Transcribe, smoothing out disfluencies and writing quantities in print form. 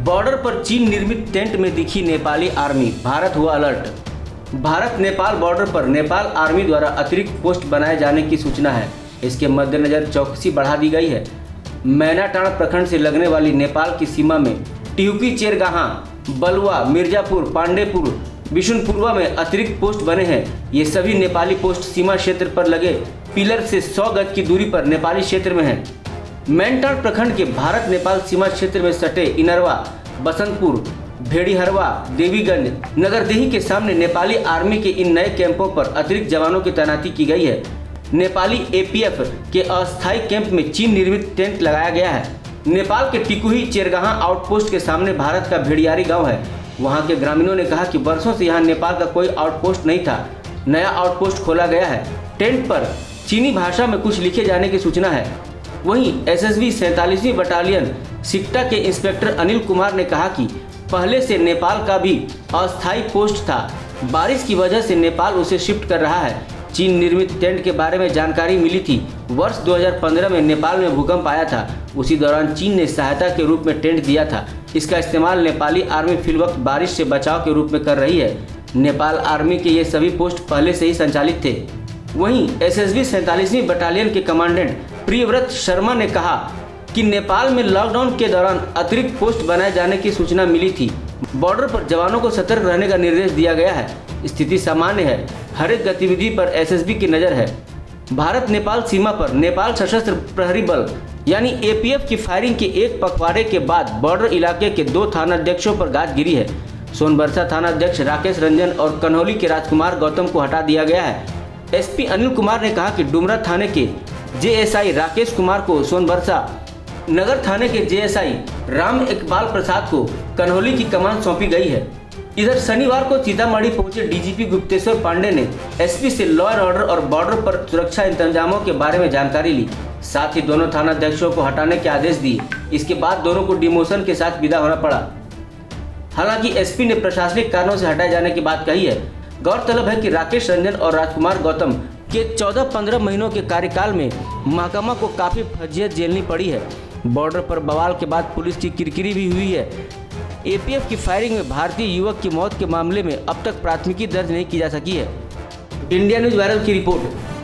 Border पर चीन निर्मित टेंट में दिखी नेपाली आर्मी, भारत हुआ अलर्ट। भारत नेपाल बॉर्डर पर नेपाल आर्मी द्वारा अतिरिक्त पोस्ट बनाए जाने की सूचना है। इसके मद्देनजर चौकसी बढ़ा दी गई है। मैनाटांड़ प्रखंड से लगने वाली नेपाल की सीमा में टिहुकी, चेरगाहा, बलुआ, मिर्जापुर, पांडेपुर, बिशुनपुरवा में अतिरिक्त पोस्ट बने हैं। ये सभी नेपाली पोस्ट सीमा क्षेत्र पर लगे पिलर से 100 गज की दूरी पर नेपाली क्षेत्र में है। मैनाटांड़ प्रखंड के भारत नेपाल सीमा क्षेत्र में सटे इनरवा, बसंतपुर, भेड़ीहरवा, देवीगंज, नगरदेही के सामने नेपाली आर्मी के इन नए कैंपों पर अतिरिक्त जवानों की तैनाती की गई है। नेपाली एपीएफ के अस्थायी कैंप में चीन निर्मित टेंट लगाया गया है। नेपाल के टिकुही, चेरगाहा आउटपोस्ट के सामने भारत का भेड़ियारी गांव है। वहां के ग्रामीणों ने कहा कि वर्षों से यहां नेपाल का कोई आउटपोस्ट नहीं था, नया आउटपोस्ट खोला गया है। टेंट पर चीनी भाषा में कुछ लिखे जाने की सूचना है। वहीं एसएसबी 47वीं बटालियन सिकटा के इंस्पेक्टर अनिल कुमार ने कहा कि पहले से नेपाल का भी अस्थायी पोस्ट था, बारिश की वजह से नेपाल उसे शिफ्ट कर रहा है। चीन निर्मित टेंट के बारे में जानकारी मिली थी। वर्ष 2015 में नेपाल में भूकंप आया था, उसी दौरान चीन ने सहायता के रूप में टेंट दिया था। इसका इस्तेमाल नेपाली आर्मी फिलवक्त बारिश से बचाव के रूप में कर रही है। नेपाल आर्मी के ये सभी पोस्ट पहले से ही संचालित थे। वहीं एसएसबी 47वीं बटालियन के कमांडेंट प्रियव्रत शर्मा ने कहा कि नेपाल में लॉकडाउन के दौरान अतिरिक्त पोस्ट बनाए जाने की सूचना मिली थी। बॉर्डर पर जवानों को सतर्क रहने का निर्देश दिया गया है। स्थिति सामान्य है, हर एक गतिविधि पर एसएसबी की नज़र है। भारत नेपाल सीमा पर नेपाल सशस्त्र प्रहरी बल यानी एपीएफ की फायरिंग के एक पखवाड़े के बाद बॉर्डर इलाके के 2 थानाध्यक्षों पर गाज गिरी है। सोनबरसा थानाध्यक्ष राकेश रंजन और कन्हौली के राजकुमार गौतम को हटा दिया गया है। एसपी अनिल कुमार ने कहा कि डुमरा थाने के जेएसआई राकेश कुमार को सोनबरसा, नगर थाने के जेएसआई राम इकबाल प्रसाद को कन्हौली की कमान सौंपी गई है। इधर शनिवार को सीतामढ़ी पहुंचे डीजीपी गुप्तेश्वर पांडे ने एसपी से लॉ एंड ऑर्डर और बॉर्डर पर सुरक्षा इंतजामों के बारे में जानकारी ली। साथ ही दोनों थानाध्यक्षों को हटाने के आदेश दिए। इसके बाद दोनों को डिमोशन के साथ विदा होना पड़ा। हालांकि एसपी ने प्रशासनिक कारणों से हटाए जाने की बात कही है। गौरतलब है कि राकेश रंजन और राजकुमार गौतम के 14-15 महीनों के कार्यकाल में महकमा को काफी फजीहत झेलनी पड़ी है। बॉर्डर पर बवाल के बाद पुलिस की किरकिरी भी हुई है। एपीएफ की फायरिंग में भारतीय युवक की मौत के मामले में अब तक प्राथमिकी दर्ज नहीं की जा सकी है। इंडिया न्यूज वायरल की रिपोर्ट।